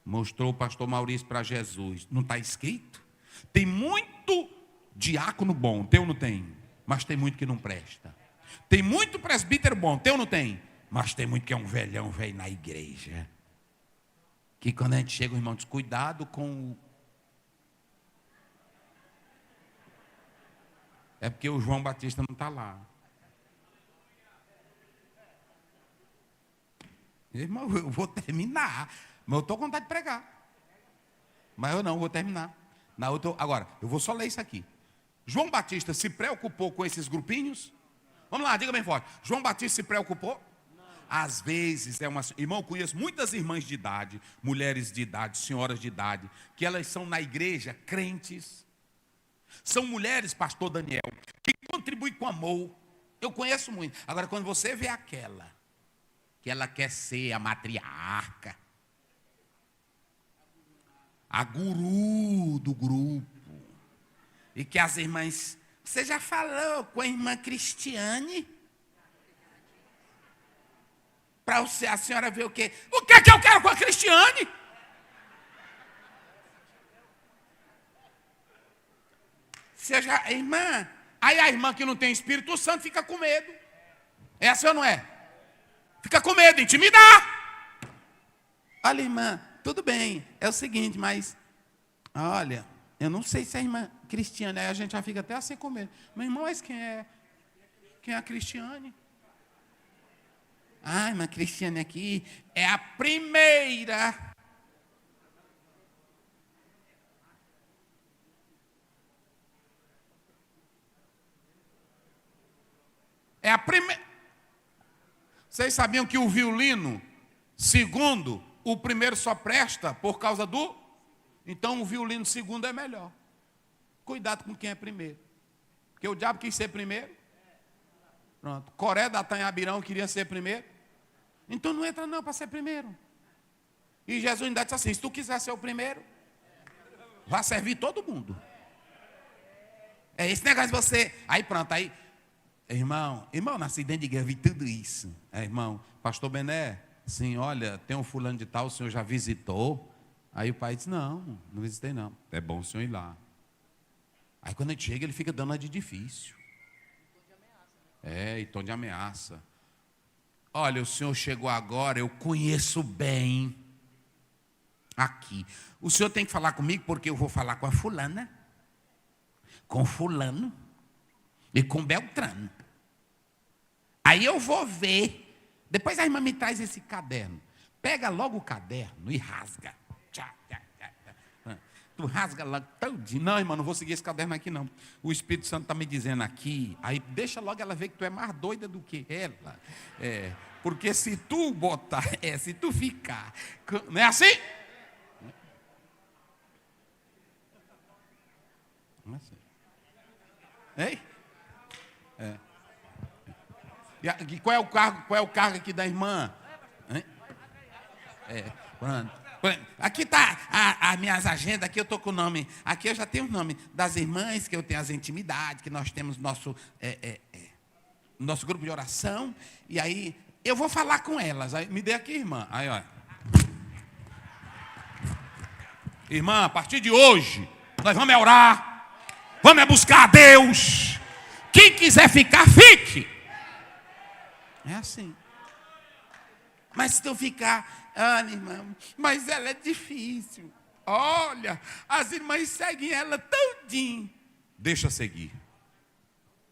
Mostrou o pastor Maurício para Jesus. Não está escrito? Tem muito diácono bom, tem ou não tem? Mas tem muito que não presta. Tem muito presbítero bom, tem ou não tem? Mas tem muito que é um velhão, velho na igreja. Que quando a gente chega, o irmão diz, cuidado com o... É porque o João Batista não está lá. Irmão, eu vou terminar. Mas eu estou com vontade de pregar. Mas eu não, vou terminar. Agora, eu vou só ler isso aqui. João Batista se preocupou com esses grupinhos? Vamos lá, diga bem forte. João Batista se preocupou? Não. Às vezes, irmão, eu conheço muitas irmãs de idade, mulheres de idade, senhoras de idade, que elas são na igreja crentes. São mulheres, pastor Daniel, que contribuem com amor. Eu conheço muito. Agora, quando você vê aquela, que ela quer ser a matriarca, a guru do grupo, e que as irmãs... Você já falou com a irmã Cristiane? Para a senhora ver o quê? O que é que eu quero com a Cristiane? Seja irmã. Aí a irmã que não tem Espírito Santo fica com medo. É assim ou não é? Fica com medo, intimidar. Olha, irmã, tudo bem. É o seguinte, mas... Olha... Eu não sei se é a irmã Cristiane, aí a gente já fica até assim com medo. Meu irmão, mas quem é? Quem é a Cristiane? Ah, a irmã Cristiane aqui é a primeira. É a primeira. Vocês sabiam que o violino, segundo, o primeiro só presta por causa do... Então o violino segundo é melhor. Cuidado com quem é primeiro. Porque o diabo quis ser primeiro. Pronto. Coré, Datã e Abirão queria ser primeiro. Então não entra não para ser primeiro. E Jesus ainda disse assim, se tu quiser ser o primeiro, vai servir todo mundo. É esse negócio de você... Aí pronto, aí... Irmão, nasci dentro de igreja, vi tudo isso. Irmão, pastor Bené, assim, olha, tem um fulano de tal, o senhor já visitou? Aí o pai disse, não visitei não. É bom o senhor ir lá. Aí quando a gente chega, ele fica dando a de difícil. E tom de ameaça. Olha, o senhor chegou agora, eu conheço bem aqui. O senhor tem que falar comigo porque eu vou falar com a fulana, com fulano e com Beltrano. Aí eu vou ver. Depois a irmã me traz esse caderno. Pega logo o caderno e rasga. Tu rasga lá todinho. Não, irmão, não vou seguir esse caderno aqui não. O Espírito Santo está me dizendo aqui. Aí deixa logo ela ver que tu é mais doida do que ela. Porque se tu botar, se tu ficar... Não é assim? Não é assim. Ei? E qual é o cargo aqui da irmã? Hein? Pronto. Aqui está as minhas agendas, aqui eu estou com o nome. Aqui eu já tenho o nome das irmãs, que eu tenho as intimidades, que nós temos nosso grupo de oração. E aí, eu vou falar com elas. Aí, me dê aqui, irmã. Aí, olha. Irmã, a partir de hoje, nós vamos orar. Vamos buscar a Deus. Quem quiser ficar, fique. É assim. Mas se tu ficar, irmã, mas ela é difícil. Olha, as irmãs seguem ela todinho. Deixa seguir.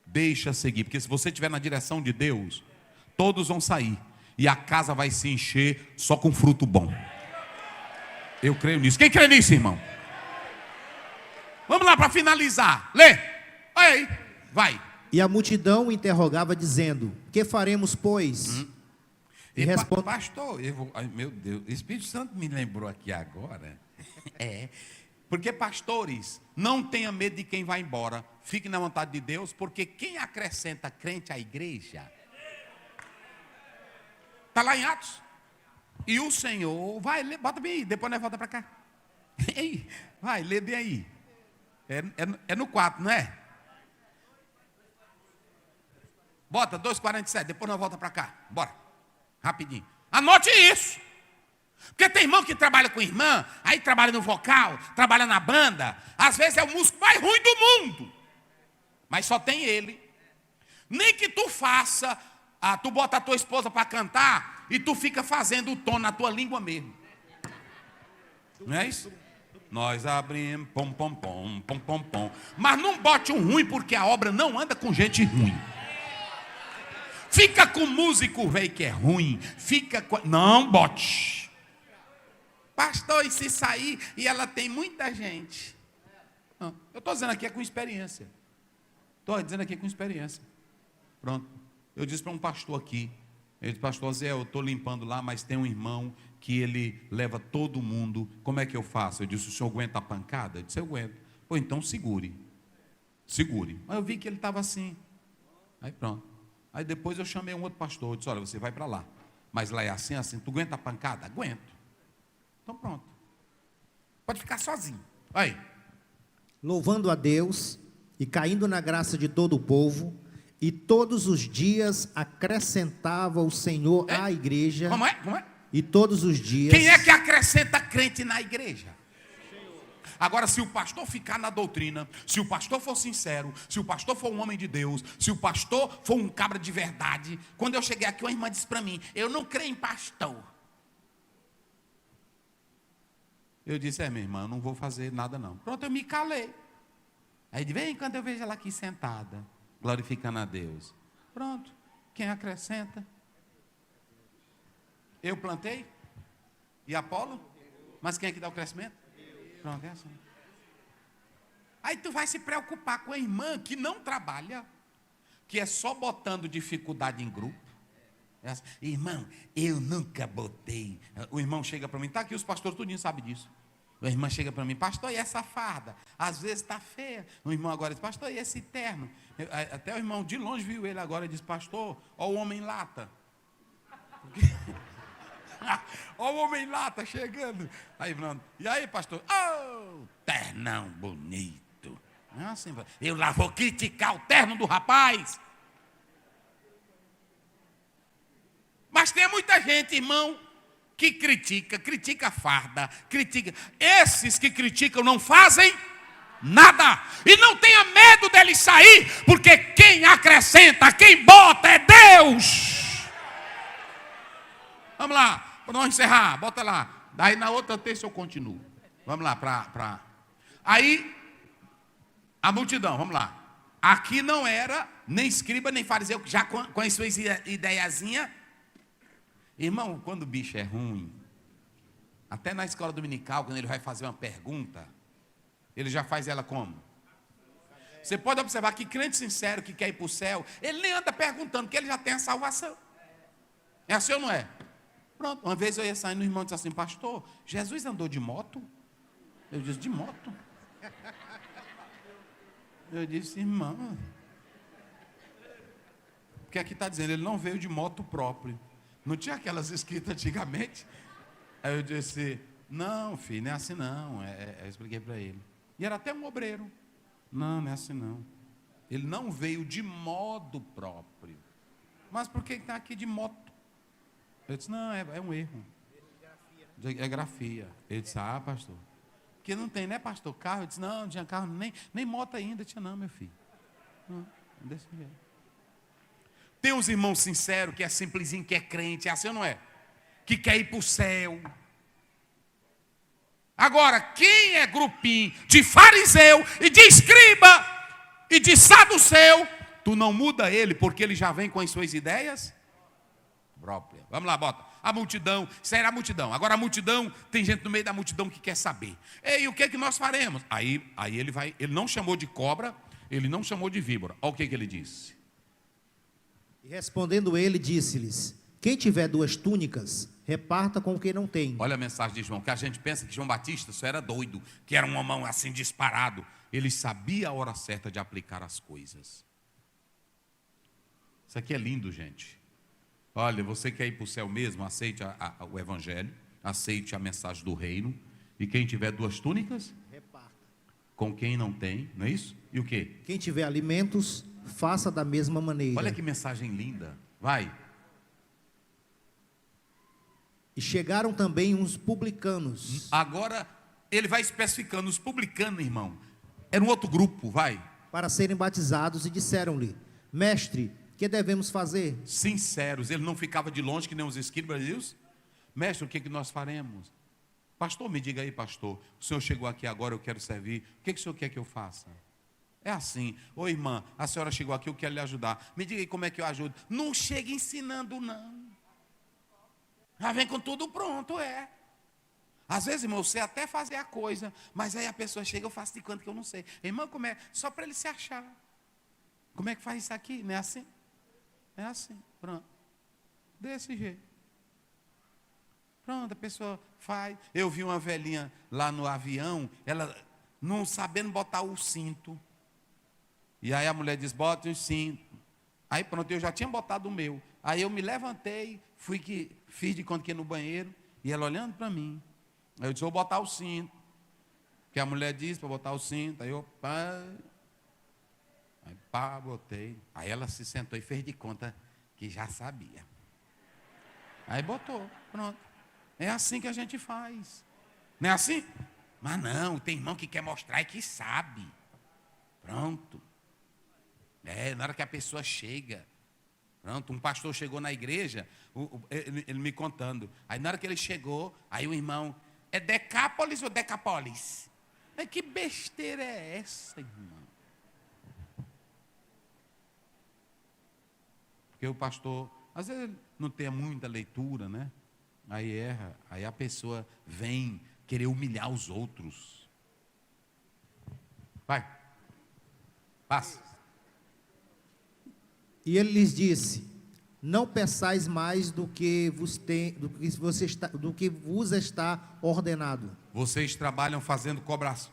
Deixa seguir, porque se você estiver na direção de Deus, todos vão sair. E a casa vai se encher só com fruto bom. Eu creio nisso. Quem crê nisso, irmão? Vamos lá para finalizar. Lê. Olha aí. Vai. E a multidão o interrogava, dizendo: que faremos, pois? E pastor, ai, meu Deus, o Espírito Santo me lembrou aqui agora. Porque pastores, não tenha medo de quem vai embora. Fique na vontade de Deus, porque quem acrescenta crente à igreja, está lá em Atos. E o Senhor, vai, lê, bota bem aí, depois nós volta para cá. Vai, lê bem aí. É no 4, não é? Bota 2,47, depois nós volta para cá. Bora, rapidinho. Anote isso. Porque tem irmão que trabalha com irmã, aí trabalha no vocal, trabalha na banda. Às vezes é o músico mais ruim do mundo. Mas só tem ele. Nem que tu faça, tu bota a tua esposa para cantar e tu fica fazendo o tom na tua língua mesmo. Não é isso? Nós abrimos, pom, pom, pom, pom, pom, pom. Mas não bote um ruim, porque a obra não anda com gente ruim. Fica com músico velho que é ruim. Não bote. Pastor, e se sair, e ela tem muita gente. Não, eu estou dizendo aqui com experiência. Estou dizendo aqui com experiência. Pronto. Eu disse para um pastor aqui. Ele disse: pastor Zé, eu estou limpando lá, mas tem um irmão que ele leva todo mundo. Como é que eu faço? Eu disse: o senhor aguenta a pancada? Eu disse: eu aguento. Pô, então segure. Segure. Mas eu vi que ele estava assim. Aí pronto. Aí depois eu chamei um outro pastor. Eu disse: olha, você vai para lá. Mas lá é assim, assim. Tu aguenta a pancada? Aguento. Então pronto. Pode ficar sozinho. Aí. Louvando a Deus e caindo na graça de todo o povo, e todos os dias acrescentava o Senhor à igreja. Como é? Como é? E todos os dias. Quem é que acrescenta crente na igreja? Agora, se o pastor ficar na doutrina, se o pastor for sincero, se o pastor for um homem de Deus, se o pastor for um cabra de verdade. Quando eu cheguei aqui, uma irmã disse para mim: eu não creio em pastor. Eu disse: minha irmã, eu não vou fazer nada não. Pronto, eu me calei. Aí de vez em quando eu vejo ela aqui sentada, glorificando a Deus. Pronto, quem acrescenta? Eu plantei? E Apolo? Mas quem é que dá o crescimento? Pronto, é assim. Aí tu vai se preocupar com a irmã que não trabalha, que é só botando dificuldade em grupo. Assim, irmão, eu nunca botei. O irmão chega para mim, está aqui os pastores, tudinho sabe disso. A irmã chega para mim: pastor, e essa farda? Às vezes está feia. O irmão agora diz: pastor, e esse terno? Até o irmão de longe viu ele agora e diz: pastor, ó o homem lata. Ó o homem lata chegando. Aí, pronto. E aí, pastor? Oh, ternão bonito. Não é assim, eu lá vou criticar o terno do rapaz. Mas tem muita gente, irmão, que critica a farda, critica. Esses que criticam não fazem nada. E não tenha medo deles sair, porque quem acrescenta, quem bota é Deus. Vamos lá, para nós encerrar, bota lá. Daí na outra terça eu continuo. Vamos lá, para. Aí, a multidão, vamos lá. Aqui não era nem escriba, nem fariseu, já com a sua ideiazinha. Irmão, quando o bicho é ruim, até na escola dominical, quando ele vai fazer uma pergunta, ele já faz ela como? Você pode observar que crente sincero que quer ir para o céu, ele nem anda perguntando, porque ele já tem a salvação. É assim ou não é? Pronto, uma vez eu ia sair, no irmão disse assim: pastor, Jesus andou de moto? Eu disse: de moto? Eu disse: irmão, Porque aqui está dizendo, ele não veio de moto próprio. Não tinha aquelas escritas antigamente? Aí eu disse, não, filho, não é assim não. Eu expliquei para ele. E era até um obreiro. Não, não é assim não. Ele não veio de modo próprio. Mas por que está aqui de moto? Eu disse, não, é um erro. É grafia. Ele disse, pastor. Porque não tem, né, pastor? Carro? Eu disse, não tinha carro, nem moto ainda tinha não, meu filho. Não, desse jeito. Tem uns irmãos sinceros, que é simplesinho, que é crente, é assim ou não é? Que quer ir para o céu. Agora, quem é grupinho de fariseu e de escriba e de saduceu, tu não muda ele, porque ele já vem com as suas ideias próprias. Vamos lá, bota. A multidão, isso era a multidão. Agora a multidão, tem gente no meio da multidão que quer saber. Ei, o que é que nós faremos? Aí ele não chamou de cobra, ele não chamou de víbora. Olha o que ele disse. E respondendo ele, disse-lhes: quem tiver 2 túnicas, reparta com quem não tem. Olha a mensagem de João, que a gente pensa que João Batista só era doido, que era um homão assim disparado. Ele sabia a hora certa de aplicar as coisas. Isso aqui é lindo, gente. Olha, você quer ir para o céu mesmo? Aceite o evangelho, aceite a mensagem do reino. E quem tiver 2 túnicas, reparta com quem não tem, não é isso? E o quê? Quem tiver alimentos, faça da mesma maneira. Olha que mensagem linda. Vai. E chegaram também uns publicanos. Agora, ele vai especificando. Os publicanos, irmão, era um outro grupo, vai. Para serem batizados, e disseram-lhe: mestre, que devemos fazer? Sinceros, ele não ficava de longe que nem os escribas. Mestre, o que nós faremos? Pastor, me diga aí, pastor, o senhor chegou aqui agora, eu quero servir, o que o senhor quer que eu faça? É assim, ô irmã, a senhora chegou aqui, eu quero lhe ajudar, me diga aí como é que eu ajudo. Não chega ensinando não, já vem com tudo pronto, Às vezes, irmão, eu sei até fazer a coisa, mas aí a pessoa chega, eu faço de conta que eu não sei. Irmão, como é? Só para ele se achar. Como é que faz isso aqui? Não é assim? É assim, pronto. Desse jeito. Pronto, a pessoa faz. Eu vi uma velhinha lá no avião, ela não sabendo botar o cinto. E aí a mulher diz, bota o cinto. Aí pronto, eu já tinha botado o meu. Aí eu me levantei, fiz de conta que ia no banheiro, e ela olhando para mim. Aí eu disse, vou botar o cinto. Que a mulher disse para botar o cinto. Aí eu, botei. Aí ela se sentou e fez de conta que já sabia. Aí botou, pronto. É assim que a gente faz. Não é assim? Mas não, tem irmão que quer mostrar e que sabe. Pronto. Na hora que a pessoa chega. Pronto, um pastor chegou na igreja, ele me contando. Aí na hora que ele chegou, aí o irmão, é Decápolis ou Decapolis? Que besteira é essa, irmão? Porque o pastor, às vezes não tem muita leitura, né? Aí erra, aí a pessoa vem querer humilhar os outros. Vai, passa. E ele lhes disse: não peçais mais do que vos está ordenado. Vocês trabalham fazendo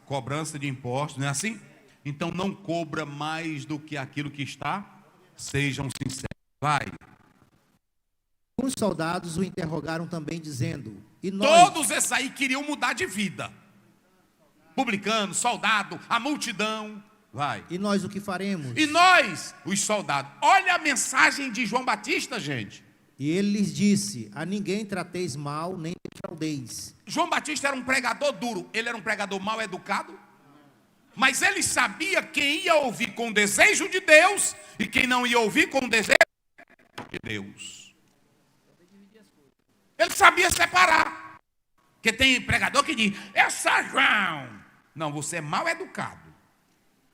cobrança de impostos, não é assim? Então não cobra mais do que aquilo que está. Sejam sinceros. Vai. Os soldados o interrogaram também, dizendo: e nós? Todos esses aí queriam mudar de vida. Publicano, soldado, a multidão. Vai. E nós o que faremos? E nós, os soldados. Olha a mensagem de João Batista, gente. E ele lhes disse: a ninguém trateis mal, nem defraudeis. João Batista era um pregador duro. Ele era um pregador mal educado. Mas ele sabia quem ia ouvir com o desejo de Deus e quem não ia ouvir com o desejo de Deus. Ele sabia separar. Porque tem pregador que diz, é só João. Não, você é mal educado.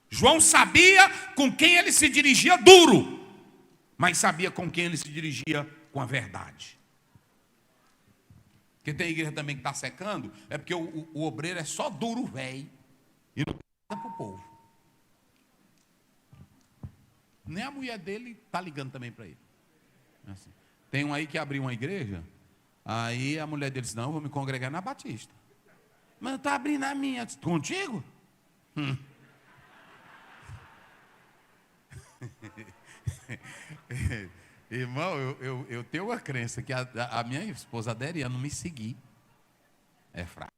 João sabia com quem ele se dirigia duro, mas sabia com quem ele se dirigia com a verdade. Porque tem igreja também que está secando, é porque o obreiro é só duro, velho, e não tem para o povo. Nem a mulher dele está ligando também para ele. Assim. Tem um aí que abriu uma igreja, aí a mulher dele disse, não, eu vou me congregar na Batista. Mas eu estou abrindo a minha. Disse, contigo? Irmão, eu tenho uma crença que a minha esposa Adéria não me seguir. É fraco.